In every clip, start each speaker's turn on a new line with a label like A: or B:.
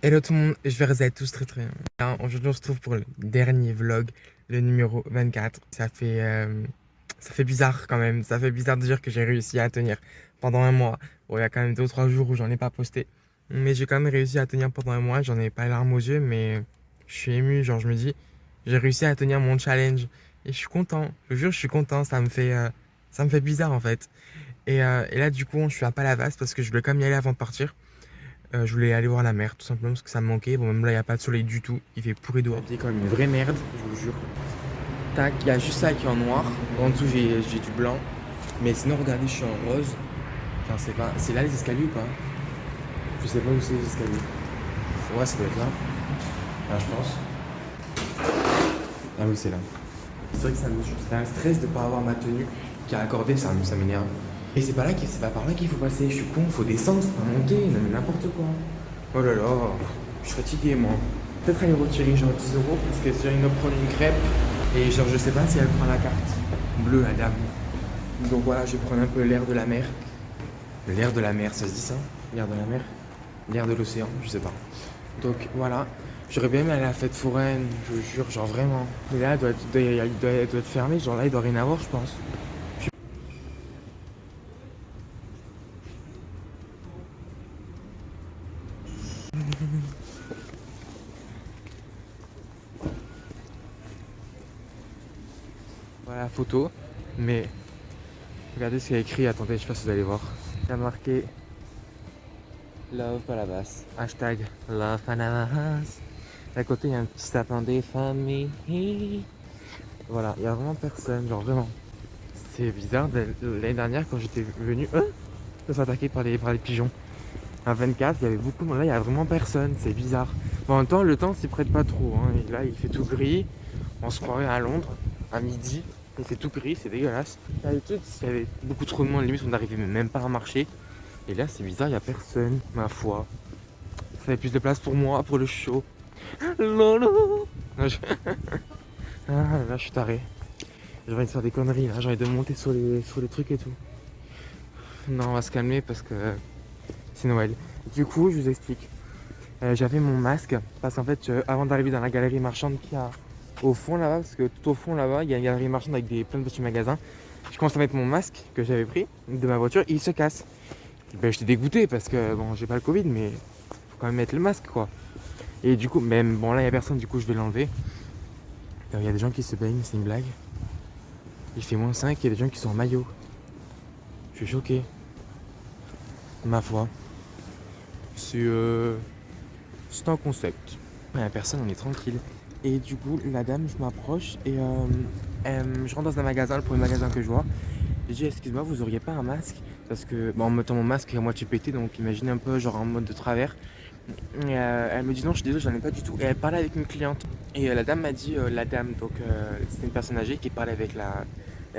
A: Hello tout le monde, je vais vous allez tous très très bien. Aujourd'hui on se trouve pour le dernier vlog, le numéro 24. Ça fait bizarre quand même, ça fait bizarre de dire que j'ai réussi à tenir pendant un mois. Bon, il y a quand même 2 ou 3 jours où j'en ai pas posté. Mais j'ai quand même réussi à tenir pendant un mois, j'en ai pas les larmes aux yeux, mais je suis ému, genre je me dis, j'ai réussi à tenir mon challenge. Et je suis content, je vous jure je suis content, ça me fait bizarre en fait. Et là du coup je suis à Palavas parce que je voulais quand même y aller avant de partir. Je voulais aller voir la mer, tout simplement parce que ça me manquait. Bon, même là, il n'y a pas de soleil du tout. Il fait pourri dehors. C'est comme une vraie merde, je vous jure. Tac, il y a juste ça qui est en noir. En dessous, j'ai du blanc. Mais sinon, regardez, je suis en rose. Enfin, c'est pas. C'est là les escaliers ou pas? Je sais pas où c'est les escaliers. Ouais, ça doit être là. Là, je pense. Ah oui, c'est là. C'est vrai que c'est un stress de pas avoir ma tenue qui a accordé, ça m'énerve. Et c'est pas par là qu'il faut passer. Je suis con, faut descendre, faut pas monter, non, mais n'importe quoi. Oh là là, je suis fatigué moi. Peut-être aller retirer genre 10 euros parce que si j'ai envie de me prendre une crêpe et genre je sais pas si elle prend la carte bleue la dame. Donc voilà, je vais prendre un peu l'air de la mer. L'air de la mer, ça se dit ça? L'air de la mer? L'air de l'océan, je sais pas. Donc voilà, j'aurais bien aimé aller à la fête foraine, je vous jure, genre vraiment. Mais là, elle doit être fermée, genre là, il doit rien avoir, je pense. Voilà la photo, mais regardez ce qu'il y a écrit, attendez, je sais pas si vous allez voir. Il y a marqué Love Palavas. Hashtag Love Palavas. À côté, il y a un petit sapin des familles. Voilà, il y a vraiment personne, genre vraiment. C'est bizarre, l'année dernière, quand j'étais venu, de s'attaquer par les pigeons. À 24, il y avait beaucoup de monde. Là, il y a vraiment personne, c'est bizarre. Bon, en même temps, le temps s'y prête pas trop. Hein. Et là, il fait tout gris. On se croirait à Londres, à midi. Il fait tout gris, c'est dégueulasse. D'habitude, s'il y avait beaucoup trop de monde, limite, on n'arrivait même pas à marcher. Et là, c'est bizarre, il y a personne, ma foi. Ça fait plus de place pour moi, pour le show. Lolo. Ah, là, je suis taré. J'ai envie de faire des conneries, là. J'ai envie de monter sur les trucs et tout. Non, on va se calmer parce que c'est Noël. Du coup, je vous explique. J'avais mon masque parce qu'en fait, avant d'arriver dans la galerie marchande qu'il y a au fond là-bas, parce que tout au fond là-bas, il y a une galerie marchande avec plein de petits magasins. Je commence à mettre mon masque que j'avais pris de ma voiture et il se casse. Ben, j'étais dégoûté parce que bon, j'ai pas le Covid, mais faut quand même mettre le masque quoi. Et du coup, même bon, là, il y a personne, du coup, je vais l'enlever. Il y a des gens qui se baignent, c'est une blague. Il fait -5, il y a des gens qui sont en maillot. Je suis choqué, ma foi. C'est c'est un concept. Il n'y a personne, on est tranquille. Et du coup, la dame, je m'approche et je rentre dans un magasin, le premier magasin que je vois. Je dis, excuse-moi, vous auriez pas un masque? Parce que, bon, en mettant mon masque est à moitié pété, donc imaginez un peu, genre en mode de travers. Et elle me dit, non, je suis désolé, j'en ai pas du tout. Et elle parlait avec une cliente. Et la dame m'a dit, la dame, donc c'était une personne âgée qui parlait avec la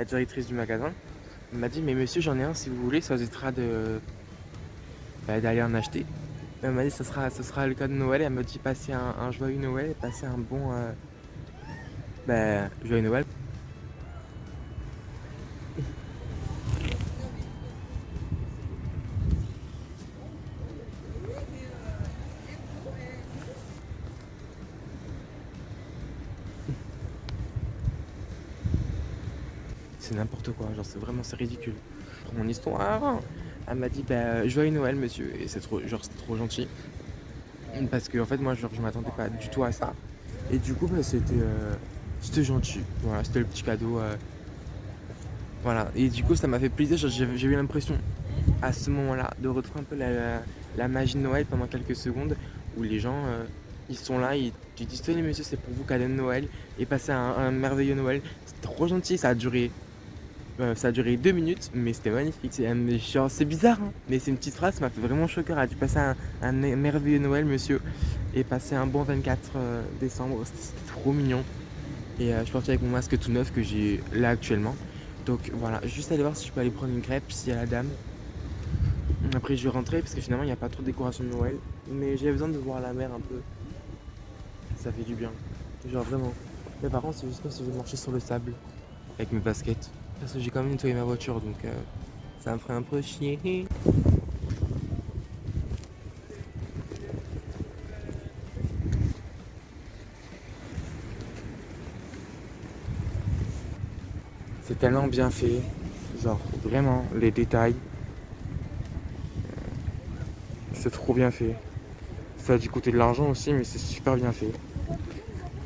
A: directrice du magasin. Elle m'a dit, mais monsieur, j'en ai un si vous voulez, ça vous évitera d'aller en acheter. Elle m'a dit ce sera le cas de Noël. Elle m'a dit passez un joyeux Noël, passez un bon joyeux Noël. C'est n'importe quoi, genre c'est ridicule. Pour mon histoire, elle m'a dit joyeux Noël monsieur et c'était trop gentil parce que en fait moi genre je m'attendais pas du tout à ça et du coup c'était gentil. Voilà, c'était le petit cadeau voilà et du coup ça m'a fait plaisir, j'ai eu l'impression à ce moment-là de retrouver un peu la magie de Noël pendant quelques secondes où les gens ils sont là, ils disent tenez monsieur c'est pour vous cadeau de Noël et passer un merveilleux Noël. C'était trop gentil, ça a duré 2 minutes mais c'était magnifique. C'est bizarre hein, mais c'est une petite phrase, ça m'a fait vraiment choquer. A dû passer un merveilleux Noël monsieur et passer un bon 24 décembre, c'était trop mignon. Et je suis parti avec mon masque tout neuf que j'ai là actuellement. Donc voilà, juste aller voir si je peux aller prendre une crêpe s'il y a la dame. Après je vais rentrer parce que finalement il n'y a pas trop de décoration de Noël. Mais j'ai besoin de voir la mer un peu. Ça fait du bien. Genre vraiment. Mais par contre, je sais pas si je vais marcher sur le sable avec mes baskets. Parce que j'ai quand même nettoyé ma voiture donc ça me ferait un peu chier. C'est tellement bien fait. Genre, vraiment, les détails. C'est trop bien fait. Ça a dû coûter de l'argent aussi, mais c'est super bien fait.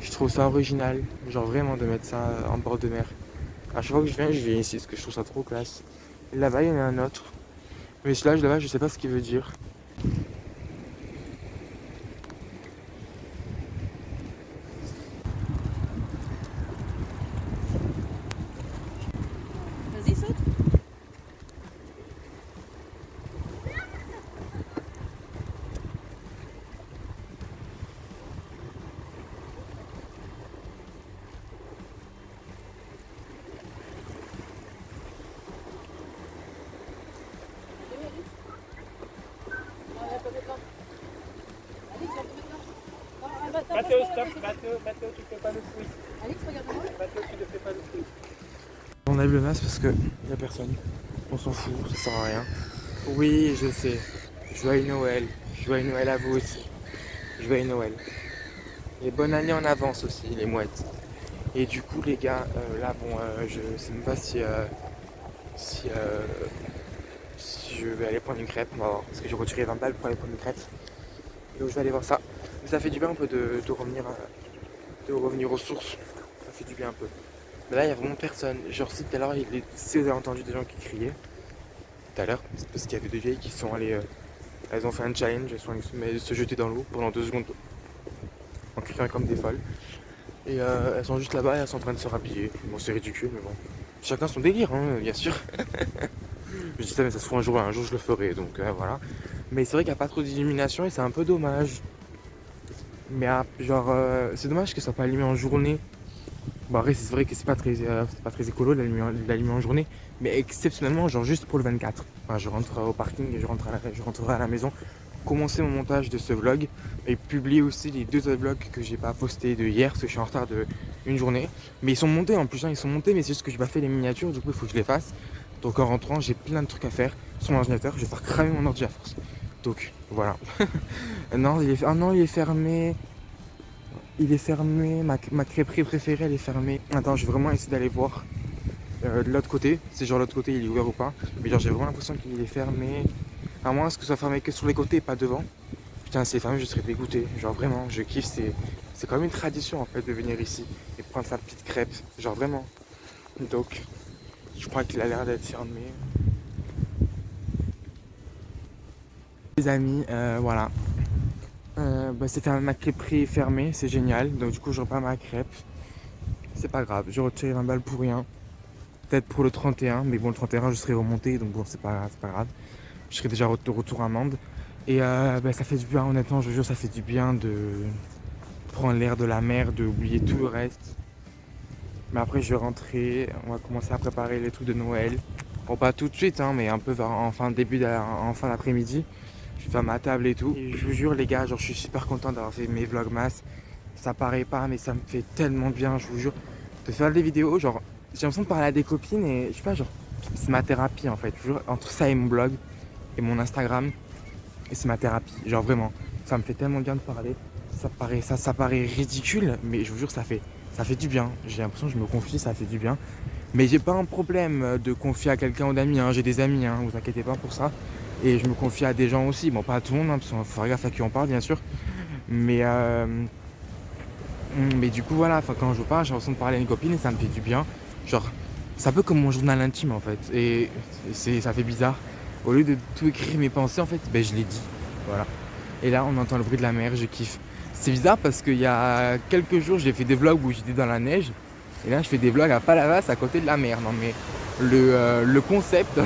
A: Je trouve ça original. Genre, vraiment, de mettre ça en bord de mer. À chaque fois que je viens ici parce que je trouve ça trop classe. Et là-bas, il y en a un autre. Mais celui-là, là-bas, je sais pas ce qu'il veut dire.
B: Vas-y, saute.
C: Mathéo, stop, Mathéo, tu fais pas le fruit.
B: Alex, regarde-moi.
C: Mathéo, tu ne fais pas le fruit.
A: On a le masque parce que y a personne. On s'en fout, ça sert à rien. Oui, je sais. Joyeux Noël. Joyeux Noël à vous aussi. Joyeux Noël. Et bonne année en avance aussi, les mouettes. Et du coup, les gars, là, bon, je sais même pas si, si je vais aller prendre une crêpe. On va voir. Parce que j'ai retiré 20 balles pour aller prendre une crêpe. Donc je vais aller voir ça. Mais ça fait du bien un peu de revenir aux sources. Ça fait du bien un peu. Mais là, il n'y a vraiment personne. Genre, si tout à l'heure, si vous avez entendu des gens qui criaient, tout à l'heure, c'est parce qu'il y avait des vieilles qui sont allées. Elles ont fait un challenge, elles sont allées se jeter dans l'eau pendant 2 secondes en criant comme des folles. Et elles sont juste là-bas et elles sont en train de se rhabiller. Bon, c'est ridicule, mais bon. Chacun son délire, hein, bien sûr. Je dis ça, mais ça se fout un jour je le ferai, donc voilà. Mais c'est vrai qu'il n'y a pas trop d'illumination et c'est un peu dommage. Mais genre, c'est dommage que ça soit pas allumé en journée. Bon, après, c'est vrai que c'est pas très écolo d'allumer en journée, mais exceptionnellement, genre juste pour le 24. Enfin, je rentre au parking et je rentrerai à la maison, commencer mon montage de ce vlog et publier aussi les 2 autres vlogs que j'ai pas postés de hier parce que je suis en retard de une journée. Mais ils sont montés en plus, hein, ils sont montés, mais c'est juste que j'ai pas fait les miniatures, du coup, il faut que je les fasse. Donc en rentrant, j'ai plein de trucs à faire sur mon ordinateur, je vais faire cramer mon ordi à force. Donc voilà. Non, ah non, il est fermé. Il est fermé, ma crêperie préférée elle est fermée. Attends, je vais vraiment essayer d'aller voir de l'autre côté, si genre l'autre côté il est ouvert ou pas. Mais genre j'ai vraiment l'impression qu'il est fermé. À moins que ce soit fermé que sur les côtés et pas devant. Putain, c'est fermé, je serais dégoûté. Genre vraiment, je kiffe, c'est quand même une tradition en fait de venir ici et prendre sa petite crêpe. Genre vraiment. Donc, je crois qu'il a l'air d'être fermé. Les amis, voilà. C'était ma crêperie fermée, c'est génial. Donc du coup je repars ma crêpe. C'est pas grave, j'ai retiré 20 balles pour rien. Peut-être pour le 31, mais bon le 31 je serai remonté, donc bon c'est pas grave. Je serai déjà de retour à Mende. Et ça fait du bien, honnêtement, je vous jure, ça fait du bien de prendre l'air de la mer, d'oublier tout le reste. Mais après je vais rentrer, on va commencer à préparer les trucs de Noël. Bon pas tout de suite, hein, mais un peu en fin d'après-midi. Je vais faire ma table et tout. Et je vous jure les gars, genre je suis super content d'avoir fait mes vlogmas. Ça paraît pas, mais ça me fait tellement bien, je vous jure, de faire des vidéos. Genre, j'ai l'impression de parler à des copines et je sais pas, genre, c'est ma thérapie en fait. Je vous jure, entre ça et mon blog et mon Instagram, et c'est ma thérapie. Genre vraiment, ça me fait tellement bien de parler. Ça paraît ridicule, mais je vous jure, ça fait du bien. J'ai l'impression que je me confie, ça fait du bien. Mais j'ai pas un problème de confier à quelqu'un ou d'amis. Hein. J'ai des amis, hein, vous inquiétez pas pour ça. Et je me confie à des gens aussi. Bon, pas à tout le monde, hein, parce qu'il faut faire gaffe à qui on parle, bien sûr. Mais du coup voilà, quand je parle, j'ai l'impression de parler à une copine et ça me fait du bien. Genre, c'est un peu comme mon journal intime en fait. Et ça fait bizarre. Au lieu de tout écrire mes pensées en fait, je les dis. Voilà. Et là on entend le bruit de la mer, je kiffe. C'est bizarre parce qu'il y a quelques jours j'ai fait des vlogs où j'étais dans la neige. Et là je fais des vlogs à Palavas à côté de la mer. Non mais le concept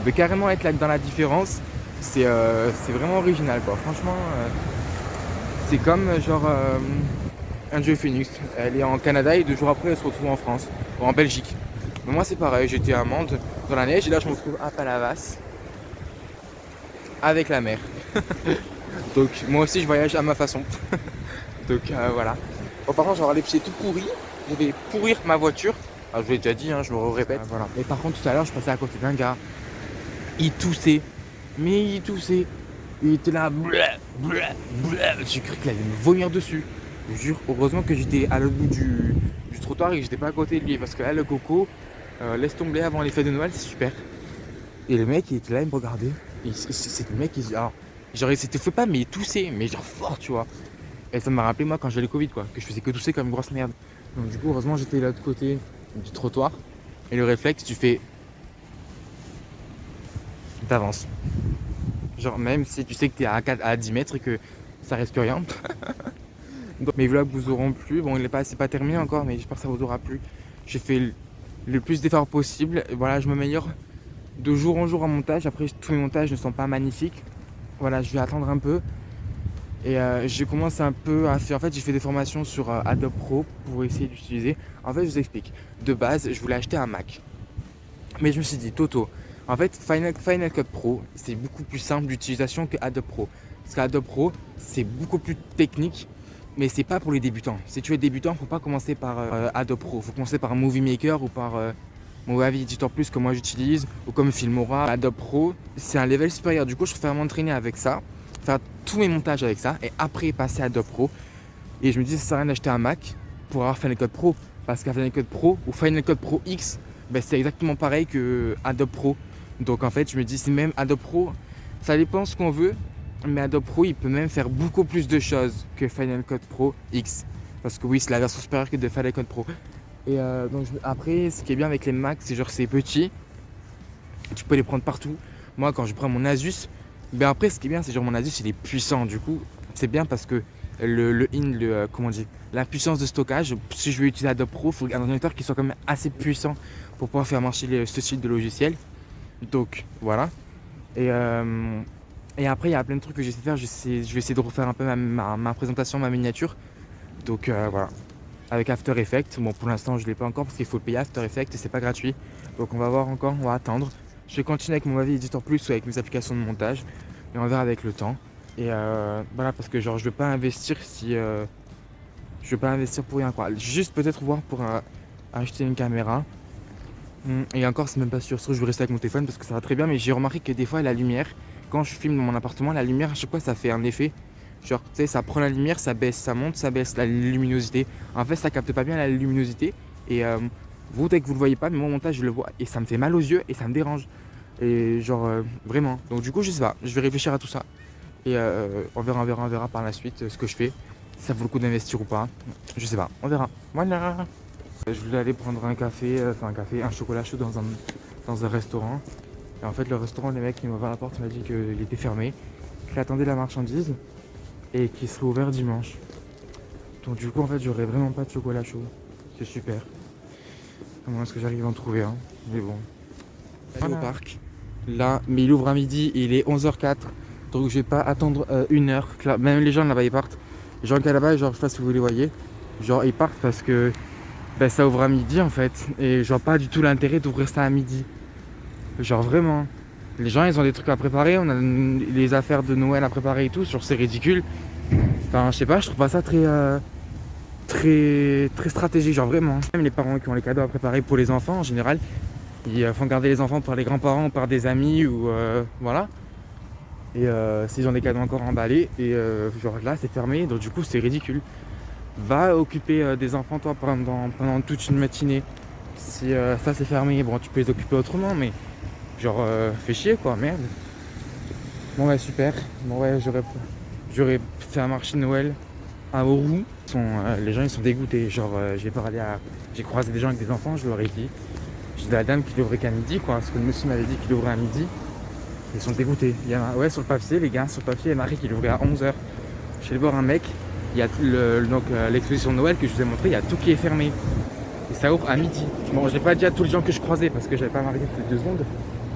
A: de carrément être là dans la différence, c'est vraiment original quoi. Franchement, c'est comme genre un jeu Phoenix. Elle est en Canada et 2 jours après elle se retrouve en France ou en Belgique. Mais moi c'est pareil, j'étais à Mende dans la neige et là je me retrouve à Palavas avec la mer. Donc moi aussi je voyage à ma façon. Donc voilà. Bon, par contre, je vais avoir les pieds tout pourris. Je vais pourrir ma voiture. Alors, je vous l'ai déjà dit, hein, je me répète. Voilà. Et par contre, tout à l'heure, je passais à côté d'un gars. Il toussait. Mais il toussait. Il était là. J'ai cru qu'il allait me vomir dessus. Je vous jure, heureusement que j'étais à l'autre bout du trottoir et que j'étais pas à côté de lui. Parce que là, le coco, laisse tomber avant les fêtes de Noël, c'est super. Et le mec il était là, il me regardait. C'est le mec qui dit, genre il s'étouffait pas mais il toussait, mais genre fort tu vois. Et ça m'a rappelé moi quand j'avais le Covid quoi, que je faisais que tousser comme une grosse merde. Donc du coup heureusement j'étais de l'autre côté du trottoir. Et le réflexe tu fais, t'avances. Genre même si tu sais que t'es à 10 mètres et que ça reste rien. Donc, mes vlogs vous auront plu. Bon c'est pas terminé encore mais j'espère que ça vous aura plu. J'ai fait le plus d'efforts possible. Et voilà, je m'améliore de jour en jour en montage. Après tous mes montages ne sont pas magnifiques. Voilà, je vais attendre un peu. Et je commence un peu à faire. En fait, j'ai fait des formations sur Adobe Pro pour essayer d'utiliser. En fait, je vous explique. De base, je voulais acheter un Mac. Mais je me suis dit, Toto, en fait, Final Cut Pro, c'est beaucoup plus simple d'utilisation que Adobe Pro. Parce qu'Adobe Pro, c'est beaucoup plus technique, mais c'est pas pour les débutants. Si tu es débutant, il ne faut pas commencer par Adobe Pro. Il faut commencer par Movie Maker ou par Movie Editor Plus que moi j'utilise, ou comme Filmora. Adobe Pro, c'est un level supérieur. Du coup, je préfère m'entraîner avec ça, faire tous mes montages avec ça, et après passer à Adobe Pro. Et je me dis, ça sert à rien d'acheter un Mac pour avoir Final Cut Pro, parce qu'un Final Cut Pro ou Final Cut Pro X, ben, c'est exactement pareil que Adobe Pro. Donc en fait, je me dis, c'est même Adobe Pro, ça dépend ce qu'on veut, mais Adobe Pro, il peut même faire beaucoup plus de choses que Final Cut Pro X. Parce que oui, c'est la version supérieure que de Final Cut Pro. Et donc après, ce qui est bien avec les Macs, c'est genre c'est petit, tu peux les prendre partout. Moi, quand je prends mon Asus, ben après, ce qui est bien, c'est genre mon Asus, il est puissant. Du coup, c'est bien parce que comment on dit, la puissance de stockage, si je veux utiliser Adobe Pro, il faut un ordinateur qui soit quand même assez puissant pour pouvoir faire marcher ce style de logiciel. Donc voilà. Et après, il y a plein de trucs que j'essaie de faire. Je vais essayer de refaire un peu ma présentation, ma miniature. Donc voilà. Avec After Effects. Bon, pour l'instant, je ne l'ai pas encore parce qu'il faut le payer After Effects et c'est pas gratuit. Donc on va voir encore, on va attendre. Je vais continuer avec mon Movie Editor Plus ou avec mes applications de montage. Et on verra avec le temps. Et voilà, parce que genre, je ne veux pas investir je veux pas investir pour rien quoi. Juste peut-être voir pour acheter une caméra. Et encore, c'est même pas sûr. Je vais rester avec mon téléphone parce que ça va très bien. Mais j'ai remarqué que des fois, la lumière, quand je filme dans mon appartement, la lumière, à chaque fois, ça fait un effet. Genre, tu sais, ça prend la lumière, ça baisse, ça monte, ça baisse la luminosité. En fait, ça capte pas bien la luminosité. Et vous, dès que vous le voyez pas, mais moi, au montage, je le vois. Et ça me fait mal aux yeux et ça me dérange. Et genre, vraiment. Donc, du coup, je sais pas. Je vais réfléchir à tout ça. Et on verra par la suite ce que je fais. Si ça vaut le coup d'investir ou pas. Je sais pas. On verra. Voilà. Je voulais aller prendre un café, un chocolat chaud dans un restaurant. Et en fait, le restaurant, les mecs qui m'ont ouvert la porte, m'a dit qu'il était fermé, qu'il attendait la marchandise et qu'il serait ouvert dimanche. Donc du coup, en fait, j'aurais vraiment pas de chocolat chaud. C'est super. À moins que j'arrive à en trouver un. Mais bon. Voilà. Au parc. Là, mais il ouvre à midi et il est 11h04. Donc je vais pas attendre 1h. Même les gens là-bas, ils partent. Les gens qui sont là-bas, genre, je sais pas si vous les voyez. Genre, ils partent parce que ça ouvre à midi en fait. Et genre pas du tout l'intérêt d'ouvrir ça à midi. Genre vraiment. Les gens ils ont des trucs à préparer, on a les affaires de Noël à préparer et tout, genre c'est ridicule. Enfin je sais pas, je trouve pas ça très stratégique, genre vraiment. Même les parents qui ont les cadeaux à préparer pour les enfants en général, ils font garder les enfants par les grands-parents ou par des amis ou voilà. Et s'ils ont des cadeaux encore emballés et genre là c'est fermé, donc du coup c'est ridicule. Va occuper des enfants toi pendant toute une matinée. Si ça c'est fermé, bon tu peux les occuper autrement mais genre fais chier quoi, merde. Bon ouais super, bon ouais j'aurais fait un marché de Noël à Auroux. Les gens ils sont dégoûtés, genre j'ai croisé des gens avec des enfants, je leur ai dit. J'ai dit à la dame qu'il ouvrait qu'à midi quoi, parce que le monsieur m'avait dit qu'il ouvrait à midi. Ils sont dégoûtés. Il y a, ouais sur le papier les gars, sur le papier il y a marqué qu'il ouvrait à 11h. Je suis allé voir un mec. Il y a l'exposition de Noël que je vous ai montré, il y a tout qui est fermé. Et ça ouvre à midi. Bon, j'ai pas dit à tous les gens que je croisais parce que j'avais pas marqué toutes les 2 secondes.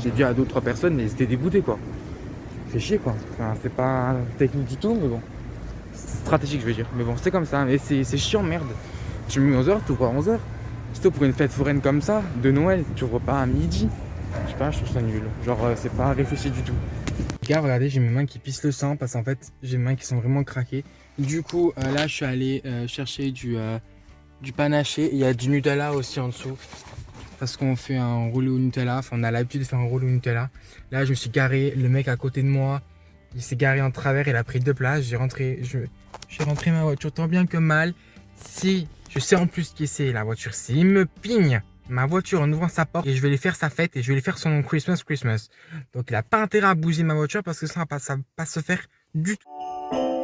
A: J'ai dit à 2-3 personnes, mais ils étaient dégoûtés quoi. Fait chier quoi. Enfin, c'est pas technique du tout, mais bon. C'est stratégique, je veux dire. Mais bon, c'est comme ça. Mais c'est chiant, merde. Tu mets 11h, tu ouvres à 11h. Surtout pour une fête foraine comme ça, de Noël, tu ouvres pas à midi. Je sais pas, je trouve ça nul. Genre, c'est pas réfléchi du tout. Les gars, regardez, j'ai mes mains qui pissent le sang parce qu'en fait, j'ai mes mains qui sont vraiment craquées. Du coup, là, je suis allé chercher du panaché. Il y a du Nutella aussi en dessous. Parce qu'on fait un roulé au Nutella. Enfin, on a l'habitude de faire un roulé au Nutella. Là, je me suis garé. Le mec à côté de moi, il s'est garé en travers. Il a pris 2 places. J'ai rentré ma voiture tant bien que mal. Si je sais en plus qui c'est la voiture, s'il me pigne, ma voiture en ouvrant sa porte et je vais lui faire sa fête et je vais lui faire son Christmas. Donc il a pas intérêt à bouger ma voiture parce que ça va pas se faire du tout.